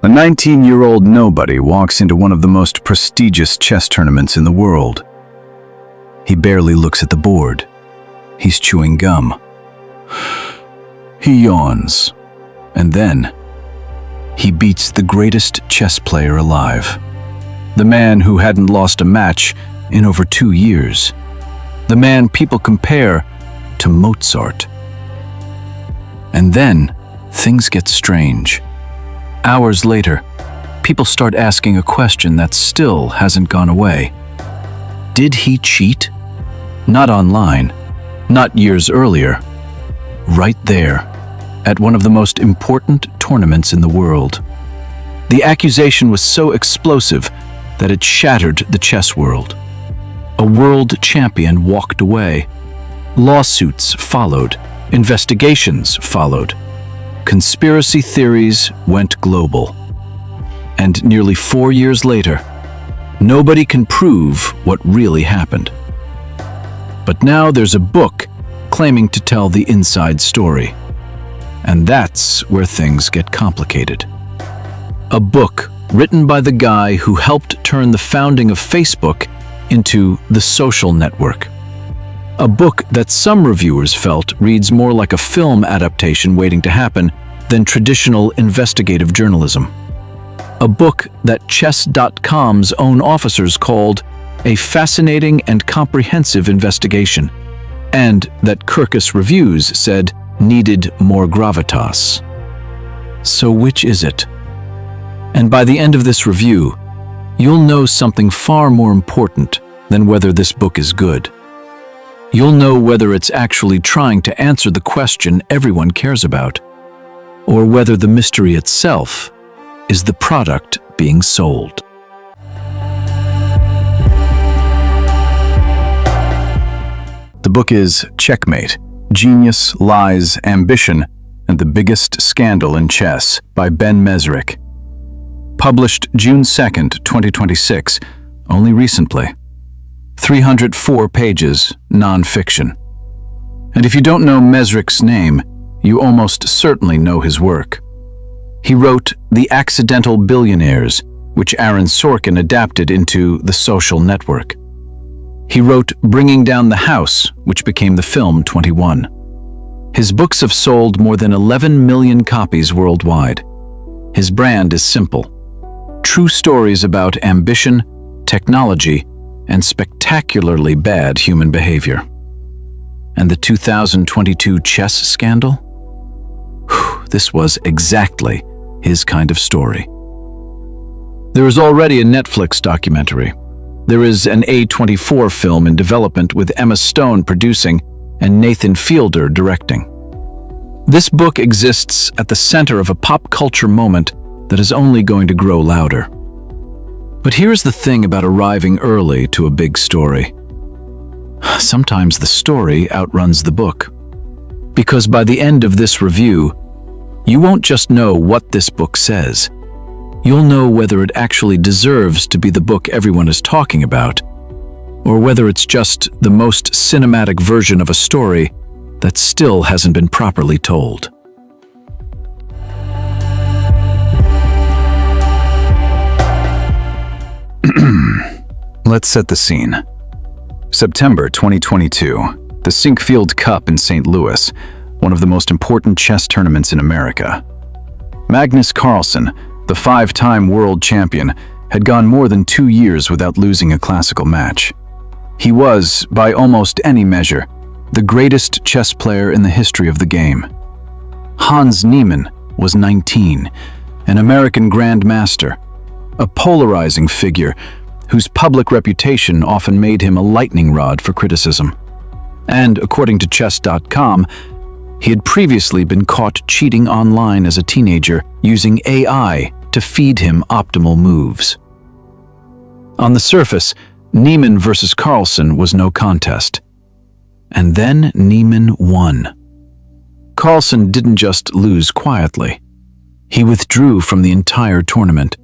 A 19-year-old nobody walks into one of the most prestigious chess tournaments in the world. He barely looks at the board. He's chewing gum. He yawns. And then, he beats the greatest chess player alive. The man who hadn't lost a match in over 2 years. The man people compare to Mozart. And then, things get strange. Hours later, people start asking a question that still hasn't gone away. Did he cheat? Not online, not years earlier. Right there, at one of the most important tournaments in the world. The accusation was so explosive that it shattered the chess world. A world champion walked away. Lawsuits followed. Investigations followed. Conspiracy theories went global. And nearly 4 years later, nobody can prove what really happened. But now there's a book claiming to tell the inside story. And that's where things get complicated. A book written by the guy who helped turn the founding of Facebook into the social network. A book that some reviewers felt reads more like a film adaptation waiting to happen than traditional investigative journalism. A book that Chess.com's own officers called a fascinating and comprehensive investigation, and that Kirkus Reviews said needed more gravitas. So which is it? And by the end of this review, you'll know something far more important than whether this book is good. You'll know whether it's actually trying to answer the question everyone cares about, or whether the mystery itself is the product being sold. The book is Checkmate: Genius, Lies, Ambition, and the Biggest Scandal in Chess by Ben Mezrich. Published June 2nd, 2026, only recently. 304 pages, non-fiction. And if you don't know Mezrich's name, you almost certainly know his work. He wrote The Accidental Billionaires, which Aaron Sorkin adapted into The Social Network. He wrote Bringing Down the House, which became the film 21. His books have sold more than 11 million copies worldwide. His brand is simple: true stories about ambition, technology, and spectacularly bad human behavior. And the 2022 chess scandal? This was exactly his kind of story. There is already a Netflix documentary. There is an A24 film in development with Emma Stone producing and Nathan Fielder directing. This book exists at the center of a pop culture moment that is only going to grow louder. But here's the thing about arriving early to a big story. Sometimes the story outruns the book. Because by the end of this review, you won't just know what this book says. You'll know whether it actually deserves to be the book everyone is talking about, or whether it's just the most cinematic version of a story that still hasn't been properly told. Let's set the scene. September 2022, the Sinquefield Cup in St. Louis, one of the most important chess tournaments in America. Magnus Carlsen, the 5-time world champion, had gone more than 2 years without losing a classical match. He was, by almost any measure, the greatest chess player in the history of the game. Hans Niemann was 19, an American grandmaster, a polarizing figure whose public reputation often made him a lightning rod for criticism. And according to Chess.com, he had previously been caught cheating online as a teenager using AI to feed him optimal moves. On the surface, Niemann versus Carlsen was no contest. And then Niemann won. Carlsen didn't just lose quietly. He withdrew from the entire tournament,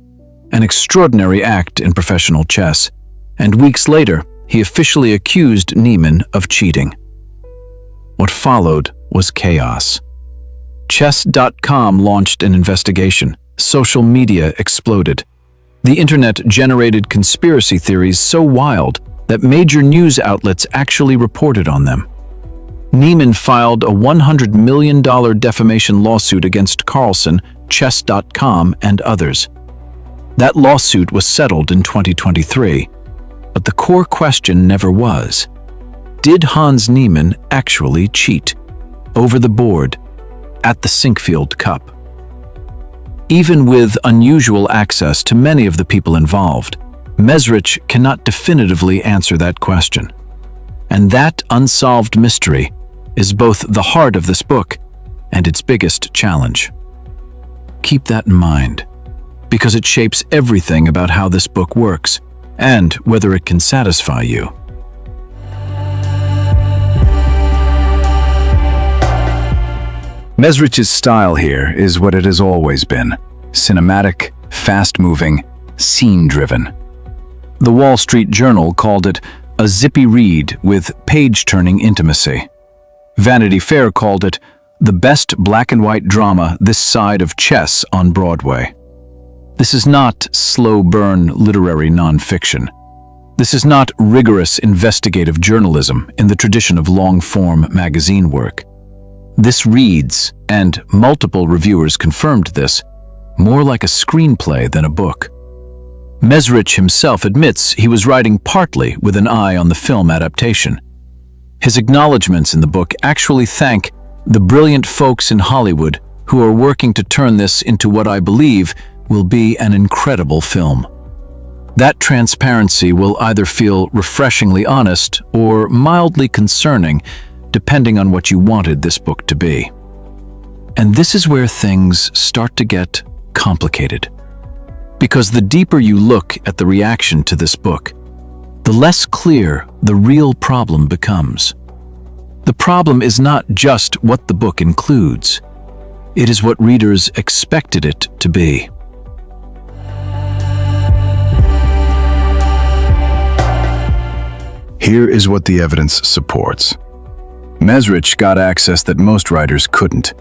an extraordinary act in professional chess, and weeks later, he officially accused Niemann of cheating. What followed was chaos. Chess.com launched an investigation. social media exploded. The internet generated conspiracy theories so wild that major news outlets actually reported on them. Niemann filed a $100 million defamation lawsuit against Carlsen, Chess.com, and others. That lawsuit was settled in 2023, but the core question never was: did Hans Niemann actually cheat over the board at the Sinquefield Cup? Even with unusual access to many of the people involved, Mezrich cannot definitively answer that question. And that unsolved mystery is both the heart of this book and its biggest challenge. Keep that in mind, because it shapes everything about how this book works and whether it can satisfy you. Mezrich's style here is what it has always been: cinematic, fast-moving, scene-driven. The Wall Street Journal called it a zippy read with page-turning intimacy. Vanity Fair called it the best black-and-white drama this side of chess on Broadway. This is not slow-burn literary nonfiction. This is not rigorous investigative journalism in the tradition of long-form magazine work. This reads, and multiple reviewers confirmed this, more like a screenplay than a book. Mezrich himself admits he was writing partly with an eye on the film adaptation. His acknowledgments in the book actually thank the brilliant folks in Hollywood who are working to turn this into what I believe will be an incredible film. That transparency will either feel refreshingly honest or mildly concerning, depending on what you wanted this book to be. And this is where things start to get complicated. Because the deeper you look at the reaction to this book, the less clear the real problem becomes. The problem is not just what the book includes. It is what readers expected it to be. Here is what the evidence supports. Mezrich got access that most writers couldn't.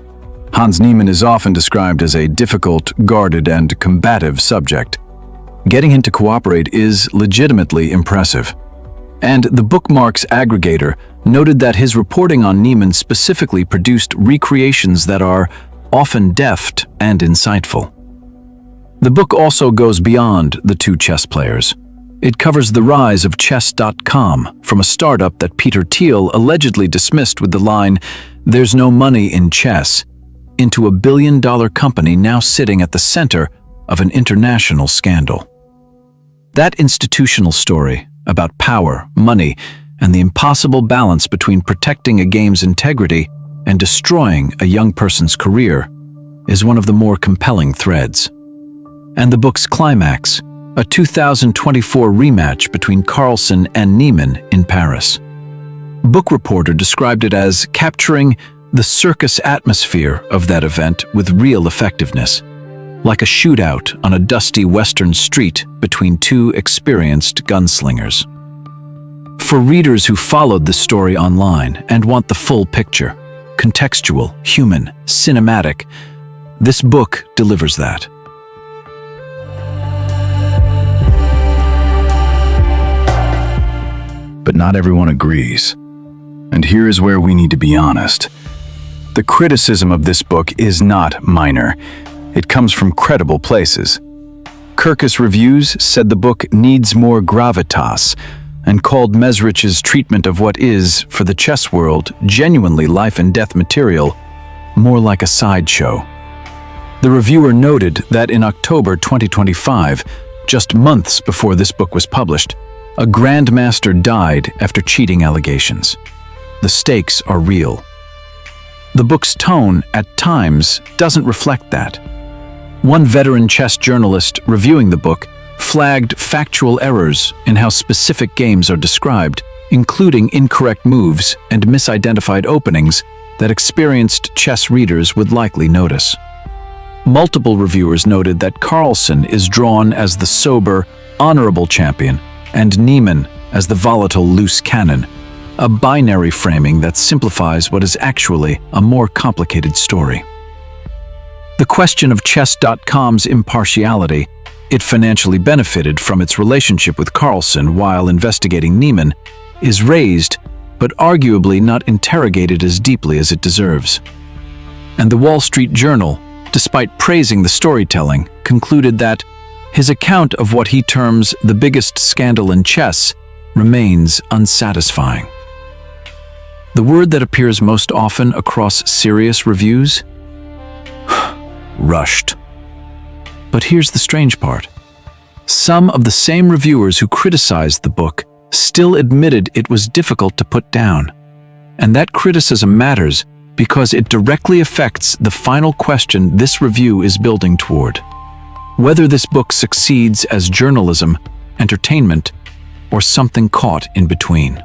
Hans Niemann is often described as a difficult, guarded, and combative subject. Getting him to cooperate is legitimately impressive. And the Bookmarks aggregator noted that his reporting on Niemann specifically produced recreations that are often deft and insightful. The book also goes beyond the two chess players. It covers the rise of Chess.com from a startup that Peter Thiel allegedly dismissed with the line, "There's no money in chess," into a billion-dollar company now sitting at the center of an international scandal. That institutional story about power, money, and the impossible balance between protecting a game's integrity and destroying a young person's career is one of the more compelling threads. And the book's climax, a 2024 rematch between Carlsen and Niemann in Paris. Book Reporter described it as capturing the circus atmosphere of that event with real effectiveness, like a shootout on a dusty western street between two experienced gunslingers. For readers who followed the story online and want the full picture, contextual, human, cinematic, this book delivers that. But not everyone agrees. And here is where we need to be honest. The criticism of this book is not minor. It comes from credible places. Kirkus Reviews said the book needs more gravitas and called Mezrich's treatment of what is, for the chess world, genuinely life and death material, more like a sideshow. The reviewer noted that in October 2025, just months before this book was published, a grandmaster died after cheating allegations. The stakes are real. The book's tone, at times, doesn't reflect that. One veteran chess journalist reviewing the book flagged factual errors in how specific games are described, including incorrect moves and misidentified openings that experienced chess readers would likely notice. Multiple reviewers noted that Carlsen is drawn as the sober, honorable champion, and Niemann as the volatile, loose cannon, a binary framing that simplifies what is actually a more complicated story. The question of Chess.com's impartiality, it financially benefited from its relationship with Carlsen while investigating Niemann, is raised, but arguably not interrogated as deeply as it deserves. And the Wall Street Journal, despite praising the storytelling, concluded that his account of what he terms the biggest scandal in chess remains unsatisfying. The word that appears most often across serious reviews? Rushed. But here's the strange part. Some of the same reviewers who criticized the book still admitted it was difficult to put down. And that criticism matters because it directly affects the final question this review is building toward: whether this book succeeds as journalism, entertainment, or something caught in between.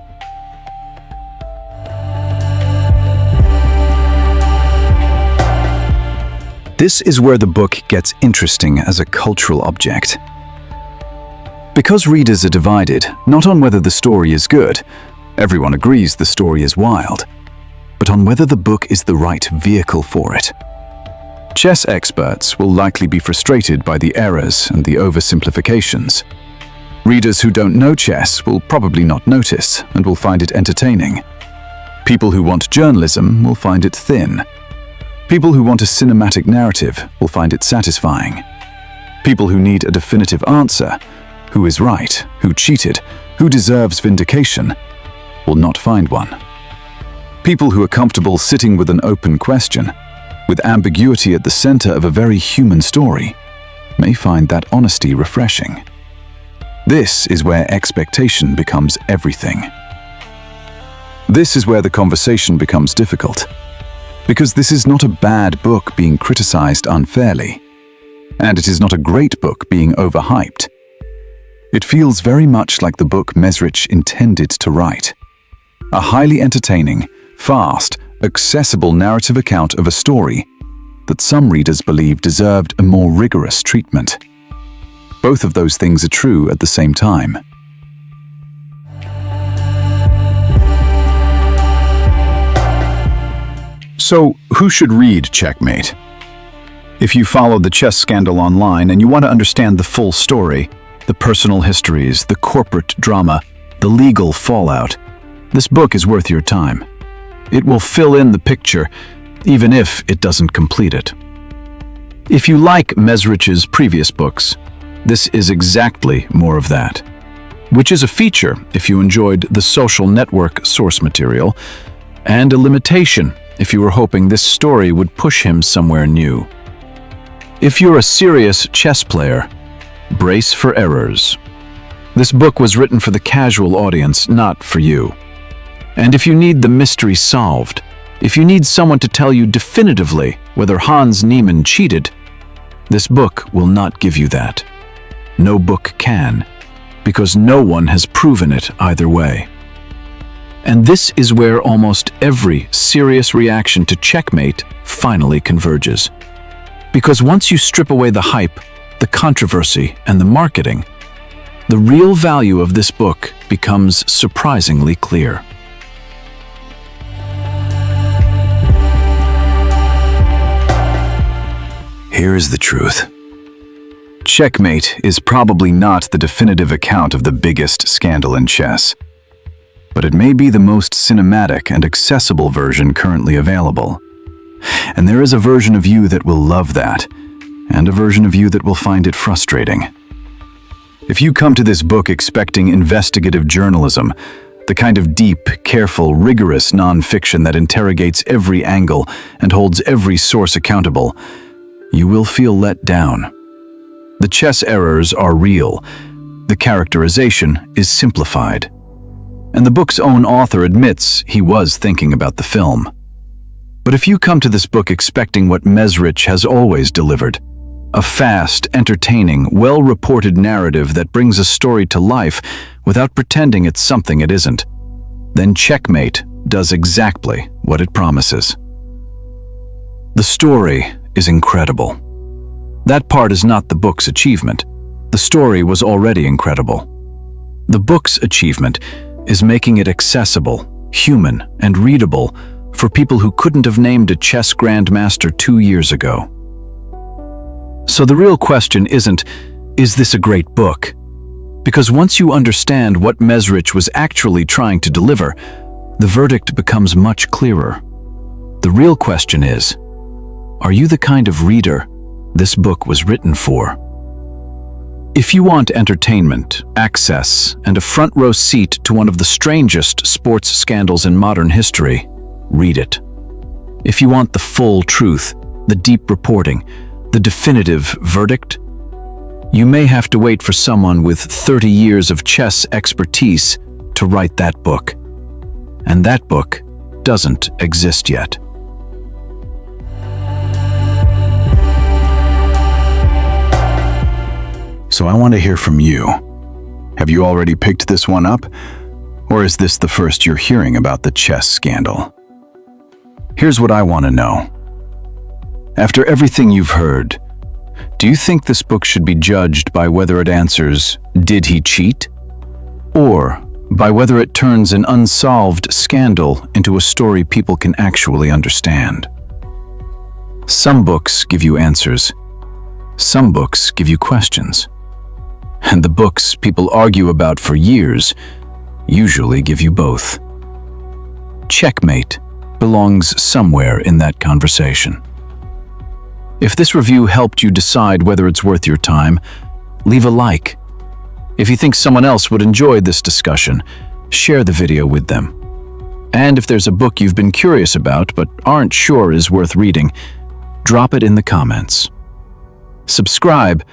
This is where the book gets interesting as a cultural object. Because readers are divided, not on whether the story is good, everyone agrees the story is wild, but on whether the book is the right vehicle for it. Chess experts will likely be frustrated by the errors and the oversimplifications. Readers who don't know chess will probably not notice and will find it entertaining. People who want journalism will find it thin. People who want a cinematic narrative will find it satisfying. People who need a definitive answer, who is right, who cheated, who deserves vindication, will not find one. People who are comfortable sitting with an open question, with ambiguity at the center of a very human story, may find that honesty refreshing. This is where expectation becomes everything. This is where the conversation becomes difficult. Because this is not a bad book being criticized unfairly, and it is not a great book being overhyped. It feels very much like the book Mezrich intended to write. A highly entertaining, fast, accessible narrative account of a story that some readers believe deserved a more rigorous treatment. Both of those things are true at the same time. So, who should read Checkmate? If you followed the chess scandal online and you want to understand the full story, the personal histories, the corporate drama, the legal fallout, this book is worth your time. It will fill in the picture, even if it doesn't complete it. If you like Mezrich's previous books, this is exactly more of that, which is a feature if you enjoyed the social network source material, and a limitation if you were hoping this story would push him somewhere new. If you're a serious chess player, brace for errors. This book was written for the casual audience, not for you. And if you need the mystery solved, if you need someone to tell you definitively whether Hans Niemann cheated, this book will not give you that. No book can, because no one has proven it either way. And this is where almost every serious reaction to Checkmate finally converges. Because once you strip away the hype, the controversy, and the marketing, the real value of this book becomes surprisingly clear. Here is the truth. Checkmate is probably not the definitive account of the biggest scandal in chess, but it may be the most cinematic and accessible version currently available. And there is a version of you that will love that, and a version of you that will find it frustrating. If you come to this book expecting investigative journalism, the kind of deep, careful, rigorous nonfiction that interrogates every angle and holds every source accountable, you will feel let down. The chess errors are real. The characterization is simplified. And the book's own author admits he was thinking about the film. But if you come to this book expecting what Mezrich has always delivered, a fast, entertaining, well-reported narrative that brings a story to life without pretending it's something it isn't, then Checkmate does exactly what it promises. The story is incredible. That part is not the book's achievement. The story was already incredible. The book's achievement is making it accessible, human, and readable for people who couldn't have named a chess grandmaster 2 years ago. So the real question isn't, is this a great book? Because once you understand what Mezrich was actually trying to deliver, the verdict becomes much clearer. The real question is, are you the kind of reader this book was written for? If you want entertainment, access, and a front-row seat to one of the strangest sports scandals in modern history, read it. If you want the full truth, the deep reporting, the definitive verdict, you may have to wait for someone with 30 years of chess expertise to write that book. And that book doesn't exist yet. So I want to hear from you. Have you already picked this one up? Or is this the first you're hearing about the chess scandal? Here's what I want to know. After everything you've heard, do you think this book should be judged by whether it answers, did he cheat? Or by whether it turns an unsolved scandal into a story people can actually understand? Some books give you answers. Some books give you questions. And the books people argue about for years usually give you both. Checkmate belongs somewhere in that conversation. If this review helped you decide whether it's worth your time, leave a like. If you think someone else would enjoy this discussion, share the video with them. And if there's a book you've been curious about but aren't sure is worth reading, drop it in the comments. Subscribe,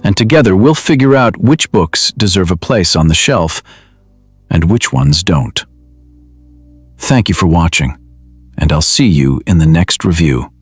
and together we'll figure out which books deserve a place on the shelf and which ones don't. Thank you for watching, and I'll see you in the next review.